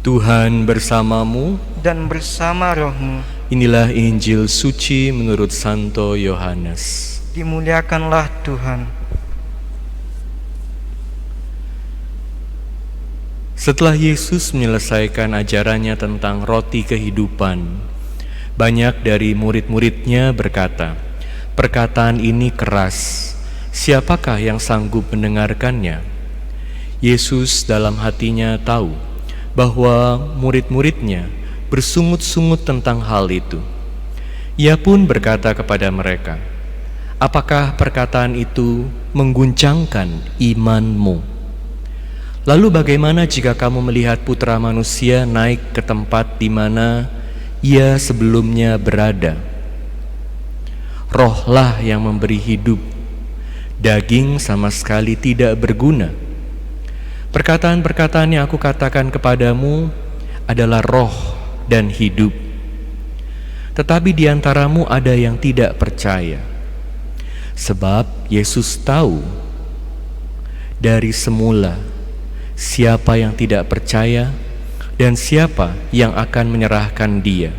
Tuhan bersamamu. Dan bersama rohmu. Inilah Injil suci menurut Santo Yohanes. Dimuliakanlah Tuhan. Setelah Yesus menyelesaikan ajarannya tentang roti kehidupan, banyak dari murid-muridnya berkata, "Perkataan ini keras, siapakah yang sanggup mendengarkannya?" Yesus dalam hatinya tahu bahwa murid-muridnya bersungut-sungut tentang hal itu. Ia pun berkata kepada mereka, "Apakah perkataan itu mengguncangkan imanmu? Lalu bagaimana jika kamu melihat Putra Manusia naik ke tempat di mana ia sebelumnya berada? Rohlah yang memberi hidup, daging sama sekali tidak berguna. Perkataan-perkataan yang aku katakan kepadamu adalah roh dan hidup. Tetapi di antaramu ada yang tidak percaya." Sebab Yesus tahu dari semula siapa yang tidak percaya dan siapa yang akan menyerahkan dia.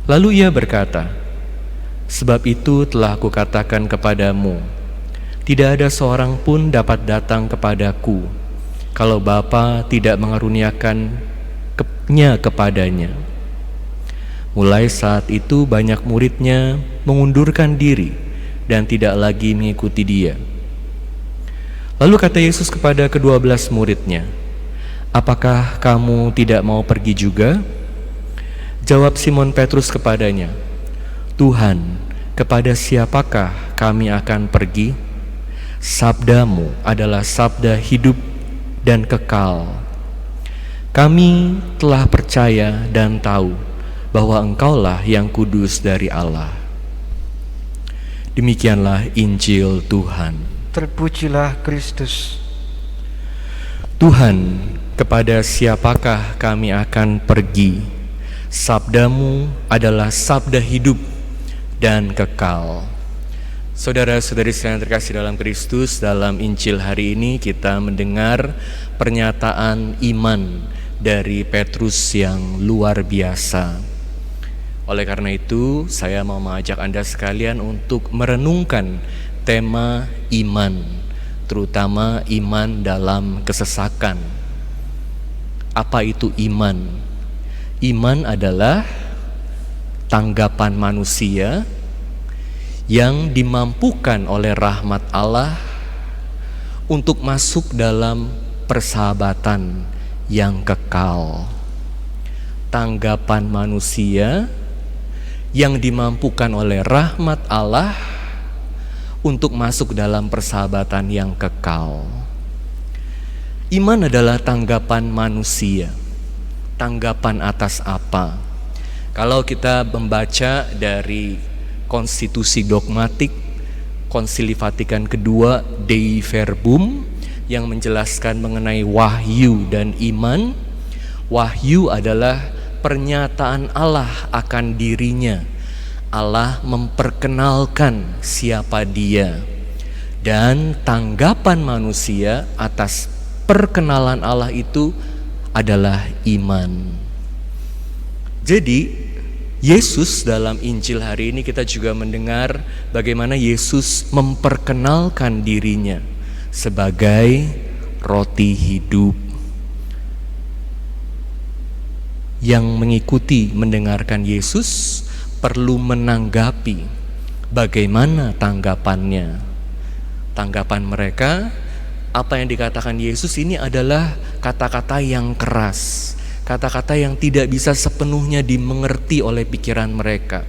Lalu ia berkata, "Sebab itu telah aku katakan kepadamu, tidak ada seorang pun dapat datang kepadaku kalau Bapa tidak mengaruniakannya kepadanya." Mulai saat itu banyak muridnya mengundurkan diri dan tidak lagi mengikuti dia. Lalu kata Yesus kepada ke-12 muridnya, "Apakah kamu tidak mau pergi juga?" Jawab Simon Petrus kepadanya, "Tuhan, kepada siapakah kami akan pergi? Sabdamu adalah sabda hidup dan kekal. Kami telah percaya dan tahu bahwa Engkaulah yang kudus dari Allah." Demikianlah Injil Tuhan. Terpujilah Kristus. Tuhan, kepada siapakah kami akan pergi? Sabdamu adalah sabda hidup dan kekal. Saudara-saudari sekalian terkasih dalam Kristus, dalam Injil hari ini kita mendengar pernyataan iman dari Petrus yang luar biasa. Oleh karena itu, saya mau mengajak Anda sekalian untuk merenungkan tema iman, terutama iman dalam kesesakan. Apa itu iman? Iman adalah tanggapan manusia yang dimampukan oleh rahmat Allah untuk masuk dalam persahabatan yang kekal. Tanggapan manusia yang dimampukan oleh rahmat Allah untuk masuk dalam persahabatan yang kekal. Iman adalah tanggapan manusia. Tanggapan atas apa? Kalau kita membaca dari konstitusi dogmatik Konsili Vatikan II Dei Verbum yang menjelaskan mengenai wahyu dan iman, wahyu adalah pernyataan Allah akan dirinya. Allah memperkenalkan siapa Dia, dan tanggapan manusia atas perkenalan Allah itu adalah iman. Jadi Yesus dalam Injil hari ini kita juga mendengar bagaimana Yesus memperkenalkan dirinya sebagai roti hidup. Yang mengikuti mendengarkan Yesus perlu menanggapi bagaimana tanggapannya. Tanggapan mereka, apa yang dikatakan Yesus ini adalah kata-kata yang keras, kata-kata yang tidak bisa sepenuhnya dimengerti oleh pikiran mereka.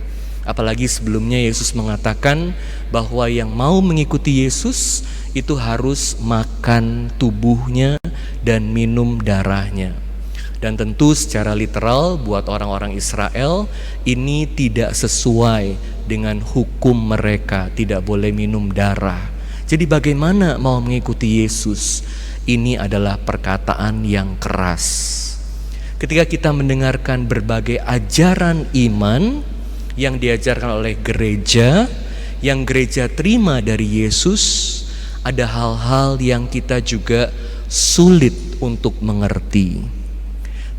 Apalagi sebelumnya Yesus mengatakan bahwa yang mau mengikuti Yesus itu harus makan tubuhnya dan minum darahnya. Dan tentu secara literal buat orang-orang Israel ini tidak sesuai dengan hukum mereka, tidak boleh minum darah. Jadi bagaimana mau mengikuti Yesus? Ini adalah perkataan yang keras. Ketika kita mendengarkan berbagai ajaran iman yang diajarkan oleh gereja, yang gereja terima dari Yesus, ada hal-hal yang kita juga sulit untuk mengerti.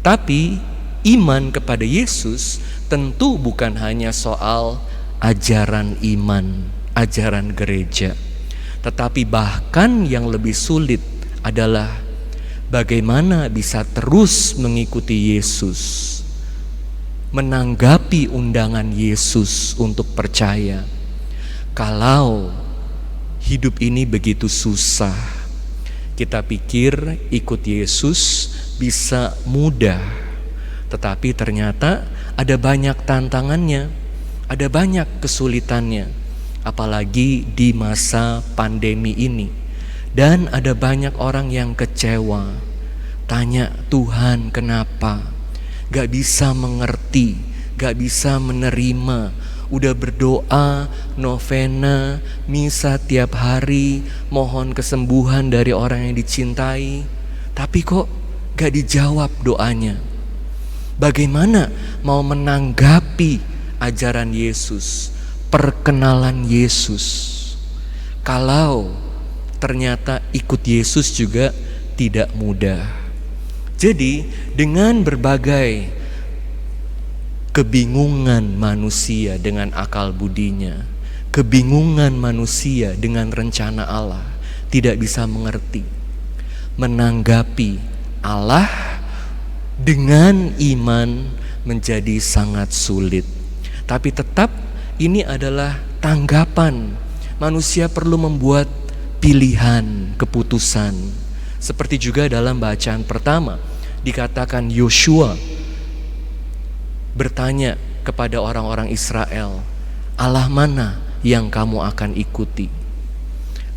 Tapi iman kepada Yesus tentu bukan hanya soal ajaran iman, ajaran gereja, tetapi bahkan yang lebih sulit adalah bagaimana bisa terus mengikuti Yesus, menanggapi undangan Yesus untuk percaya. Kalau hidup ini begitu susah, kita pikir ikut Yesus bisa mudah, tetapi ternyata ada banyak tantangannya, ada banyak kesulitannya, apalagi di masa pandemi ini. Dan ada banyak orang yang kecewa, tanya, Tuhan kenapa? Gak bisa mengerti, gak bisa menerima. Udah berdoa, novena, misa tiap hari, mohon kesembuhan dari orang yang dicintai, tapi kok gak dijawab doanya. Bagaimana mau menanggapi ajaran Yesus, perkenalan Yesus, kalau ternyata ikut Yesus juga tidak mudah? Jadi dengan berbagai kebingungan manusia dengan akal budinya, kebingungan manusia dengan rencana Allah, tidak bisa mengerti, menanggapi Allah dengan iman menjadi sangat sulit. Tapi tetap ini adalah tanggapan. Manusia perlu membuat pilihan, keputusan. Seperti juga dalam bacaan pertama dikatakan Yosua bertanya kepada orang-orang Israel, Allah mana yang kamu akan ikuti?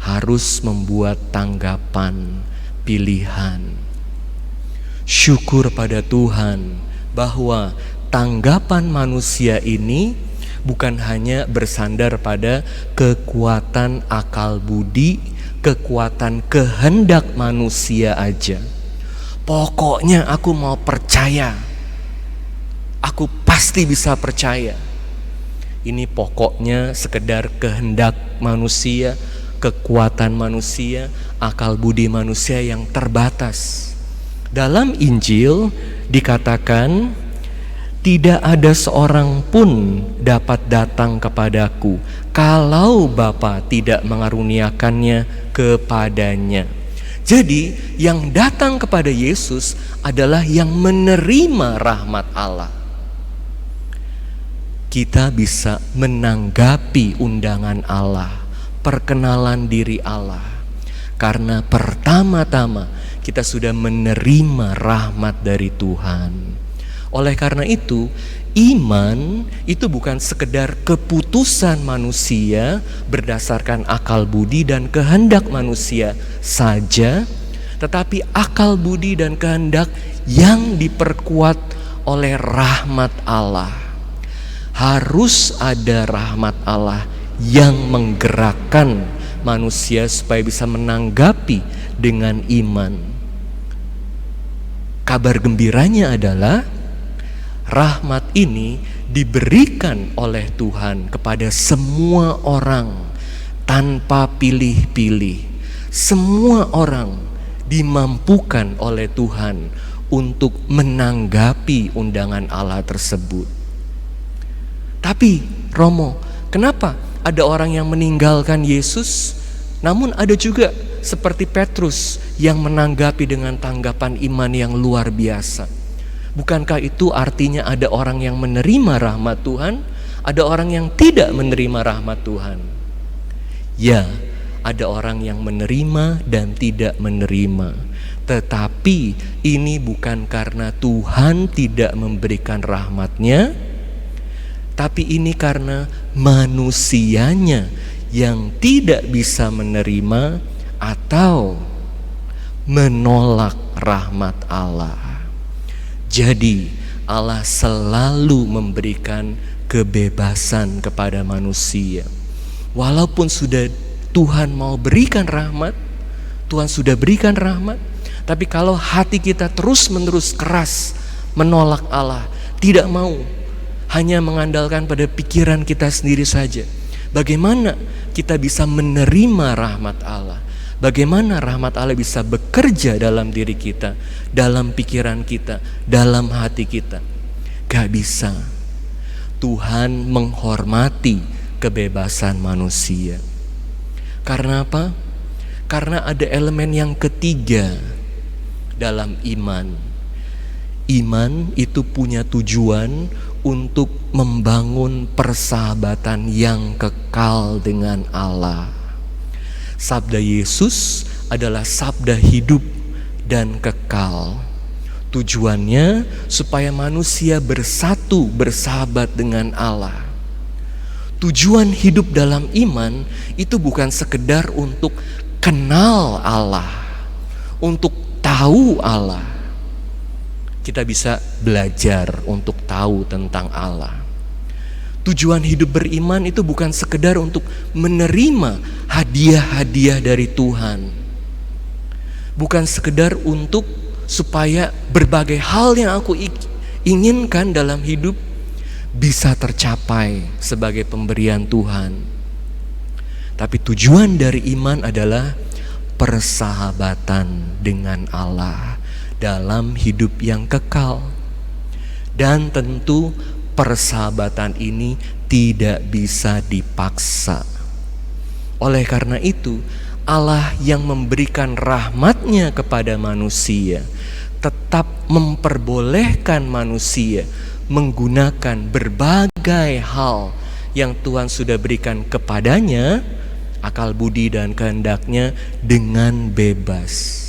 Harus membuat tanggapan, pilihan. Syukur pada Tuhan bahwa tanggapan manusia ini bukan hanya bersandar pada kekuatan akal budi, kekuatan kehendak manusia aja. Pokoknya aku mau percaya, aku pasti bisa percaya. Ini pokoknya sekedar kehendak manusia, kekuatan manusia, akal budi manusia yang terbatas. Dalam Injil dikatakan, tidak ada seorang pun dapat datang kepadaku kalau Bapa tidak mengaruniakannya kepadanya. Jadi yang datang kepada Yesus adalah yang menerima rahmat Allah. Kita bisa menanggapi undangan Allah, perkenalan diri Allah, karena pertama-tama kita sudah menerima rahmat dari Tuhan. Oleh karena itu, iman itu bukan sekedar keputusan manusia berdasarkan akal budi dan kehendak manusia saja, tetapi akal budi dan kehendak yang diperkuat oleh rahmat Allah. Harus ada rahmat Allah yang menggerakkan manusia supaya bisa menanggapi dengan iman. Kabar gembiranya adalah rahmat ini diberikan oleh Tuhan kepada semua orang tanpa pilih-pilih. Semua orang dimampukan oleh Tuhan untuk menanggapi undangan Allah tersebut. Tapi Romo, kenapa ada orang yang meninggalkan Yesus, namun ada juga seperti Petrus yang menanggapi dengan tanggapan iman yang luar biasa? Bukankah itu artinya ada orang yang menerima rahmat Tuhan, ada orang yang tidak menerima rahmat Tuhan? Ya, ada orang yang menerima dan tidak menerima. Tetapi ini bukan karena Tuhan tidak memberikan rahmatnya, tapi ini karena manusianya yang tidak bisa menerima atau menolak rahmat Allah. Jadi Allah selalu memberikan kebebasan kepada manusia. Walaupun sudah Tuhan mau berikan rahmat, Tuhan sudah berikan rahmat, tapi kalau hati kita terus-menerus keras menolak Allah, tidak mau, hanya mengandalkan pada pikiran kita sendiri saja, bagaimana kita bisa menerima rahmat Allah? Bagaimana rahmat Allah bisa bekerja dalam diri kita, dalam pikiran kita, dalam hati kita? Gak bisa. Tuhan menghormati kebebasan manusia. Karena apa? Karena ada elemen yang ketiga dalam iman. Iman itu punya tujuan untuk membangun persahabatan yang kekal dengan Allah. Sabda Yesus adalah sabda hidup dan kekal. Tujuannya supaya manusia bersatu, bersahabat dengan Allah. Tujuan hidup dalam iman itu bukan sekedar untuk kenal Allah, untuk tahu Allah. Kita bisa belajar untuk tahu tentang Allah. Tujuan hidup beriman itu bukan sekedar untuk menerima hadiah-hadiah dari Tuhan. Bukan sekedar untuk supaya berbagai hal yang aku inginkan dalam hidup bisa tercapai sebagai pemberian Tuhan. Tapi tujuan dari iman adalah persahabatan dengan Allah dalam hidup yang kekal. Dan tentu persahabatan ini tidak bisa dipaksa. Oleh karena itu, Allah yang memberikan rahmat-Nya kepada manusia tetap memperbolehkan manusia menggunakan berbagai hal yang Tuhan sudah berikan kepadanya, akal budi dan kehendak-Nya, dengan bebas.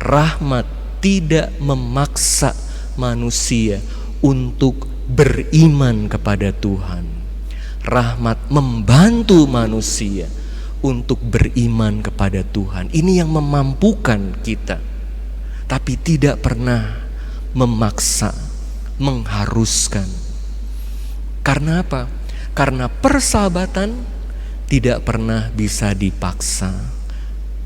Rahmat tidak memaksa manusia untuk beriman kepada Tuhan. Rahmat membantu manusia untuk beriman kepada Tuhan. Ini yang memampukan kita, tapi tidak pernah memaksa, mengharuskan. Karena apa? Karena persahabatan tidak pernah bisa dipaksa.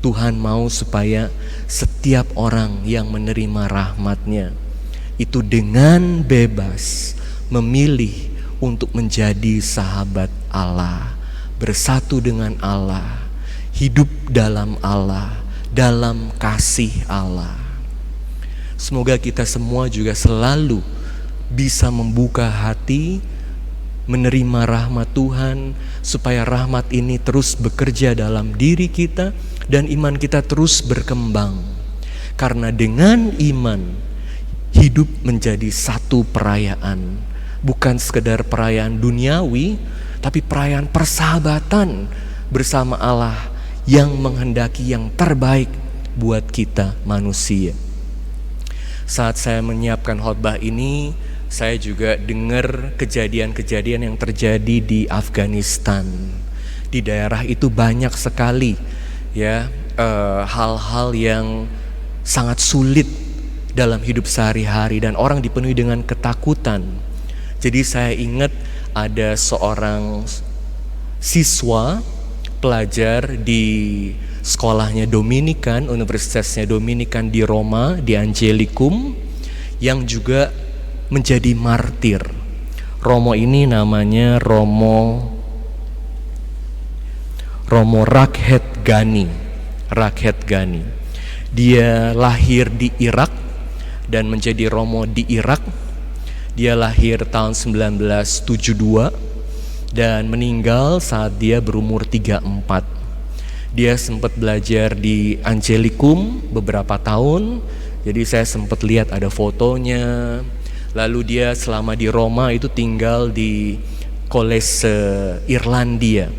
Tuhan mau supaya setiap orang yang menerima rahmat-Nya itu dengan bebas memilih untuk menjadi sahabat Allah, bersatu dengan Allah, hidup dalam Allah, dalam kasih Allah. Semoga kita semua juga selalu bisa membuka hati, menerima rahmat Tuhan, supaya rahmat ini terus bekerja dalam diri kita dan iman kita terus berkembang. Karena dengan iman, hidup menjadi satu perayaan. Bukan sekedar perayaan duniawi, tapi perayaan persahabatan bersama Allah yang menghendaki yang terbaik buat kita manusia. Saat saya menyiapkan khotbah ini, saya juga dengar kejadian-kejadian yang terjadi di Afghanistan. Di daerah itu banyak sekali ya hal-hal yang sangat sulit dalam hidup sehari-hari dan orang dipenuhi dengan ketakutan. Jadi saya ingat ada seorang siswa pelajar di sekolahnya Dominikan, Universitasnya Dominikan di Roma, di Angelicum, yang juga menjadi martir. Romo ini namanya Romo Rakhet Ghani. Dia lahir di Irak dan menjadi Romo di Irak. Dia lahir tahun 1972 dan meninggal saat dia berumur 34. Dia sempat belajar di Angelicum beberapa tahun. Jadi saya sempat lihat ada fotonya. Lalu dia selama di Roma itu tinggal di Kolese Irlandia,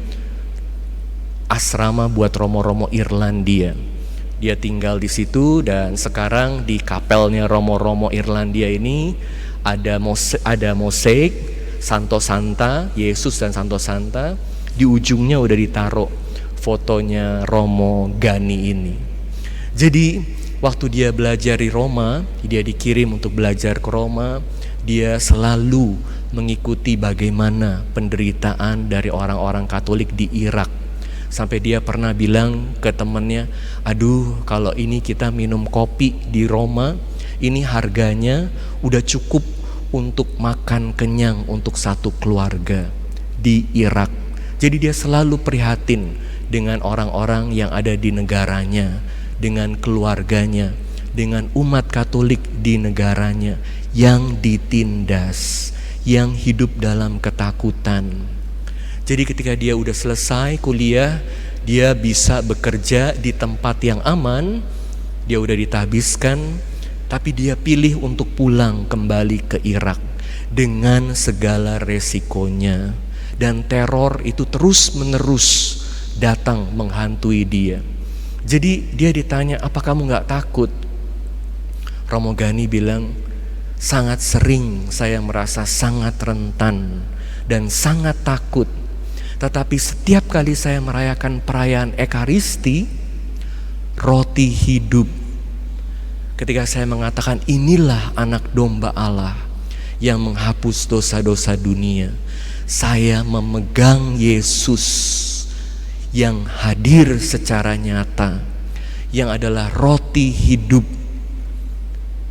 asrama buat romo-romo Irlandia. Dia tinggal di situ dan sekarang di kapelnya romo-romo Irlandia ini ada mosaik Santo Santa, Yesus dan Santo Santa. Di ujungnya udah ditaruh fotonya Romo Ghani ini. Jadi waktu dia belajar di Roma, dia dikirim untuk belajar ke Roma. Dia selalu mengikuti bagaimana penderitaan dari orang-orang Katolik di Irak. Sampai dia pernah bilang ke temannya, aduh kalau ini kita minum kopi di Roma, ini harganya udah cukup untuk makan kenyang untuk satu keluarga di Irak. Jadi dia selalu prihatin dengan orang-orang yang ada di negaranya, dengan keluarganya, dengan umat Katolik di negaranya yang ditindas, yang hidup dalam ketakutan. Jadi ketika dia udah selesai kuliah, dia bisa bekerja di tempat yang aman, dia udah ditahbiskan, tapi dia pilih untuk pulang kembali ke Irak dengan segala resikonya. Dan teror itu terus-menerus datang menghantui dia. Jadi dia ditanya, apa kamu gak takut? Romo Ghani bilang, sangat sering saya merasa sangat rentan dan sangat takut. Tetapi setiap kali saya merayakan perayaan Ekaristi, roti hidup, ketika saya mengatakan inilah anak domba Allah yang menghapus dosa-dosa dunia, saya memegang Yesus yang hadir secara nyata, yang adalah roti hidup.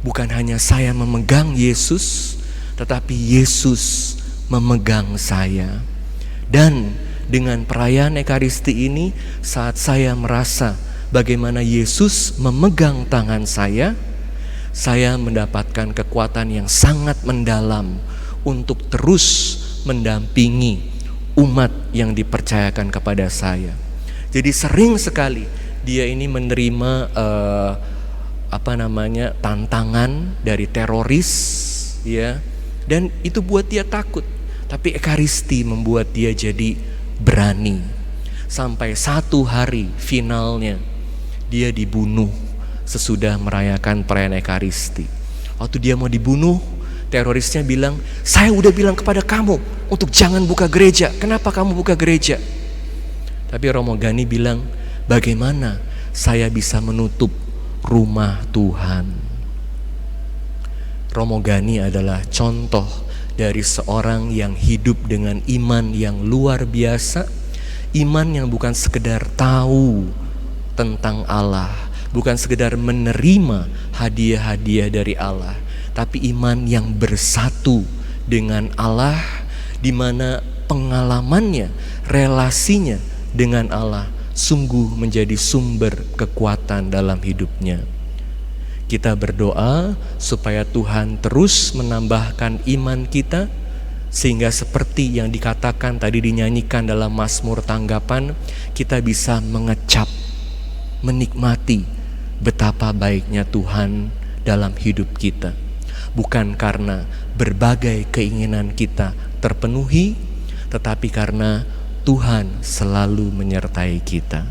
Bukan hanya saya memegang Yesus, tetapi Yesus memegang saya. Dan dengan perayaan Ekaristi ini, saat saya merasa bagaimana Yesus memegang tangan saya mendapatkan kekuatan yang sangat mendalam untuk terus mendampingi umat yang dipercayakan kepada saya. Jadi sering sekali dia ini menerima tantangan dari teroris, ya, dan itu buat dia takut. Tapi Ekaristi membuat dia jadi berani. Sampai satu hari finalnya dia dibunuh sesudah merayakan perayaan Ekaristi. Waktu dia mau dibunuh, terorisnya bilang, saya udah bilang kepada kamu untuk jangan buka gereja. Kenapa kamu buka gereja? Tapi Romo Ghani bilang, bagaimana saya bisa menutup rumah Tuhan? Romo Ghani adalah contoh dari seorang yang hidup dengan iman yang luar biasa. Iman yang bukan sekedar tahu tentang Allah, bukan sekedar menerima hadiah-hadiah dari Allah, tapi iman yang bersatu dengan Allah, di mana pengalamannya, relasinya dengan Allah sungguh menjadi sumber kekuatan dalam hidupnya. Kita berdoa supaya Tuhan terus menambahkan iman kita, sehingga seperti yang dikatakan tadi, dinyanyikan dalam Mazmur Tanggapan, kita bisa mengecap, menikmati betapa baiknya Tuhan dalam hidup kita. Bukan karena berbagai keinginan kita terpenuhi, tetapi karena Tuhan selalu menyertai kita.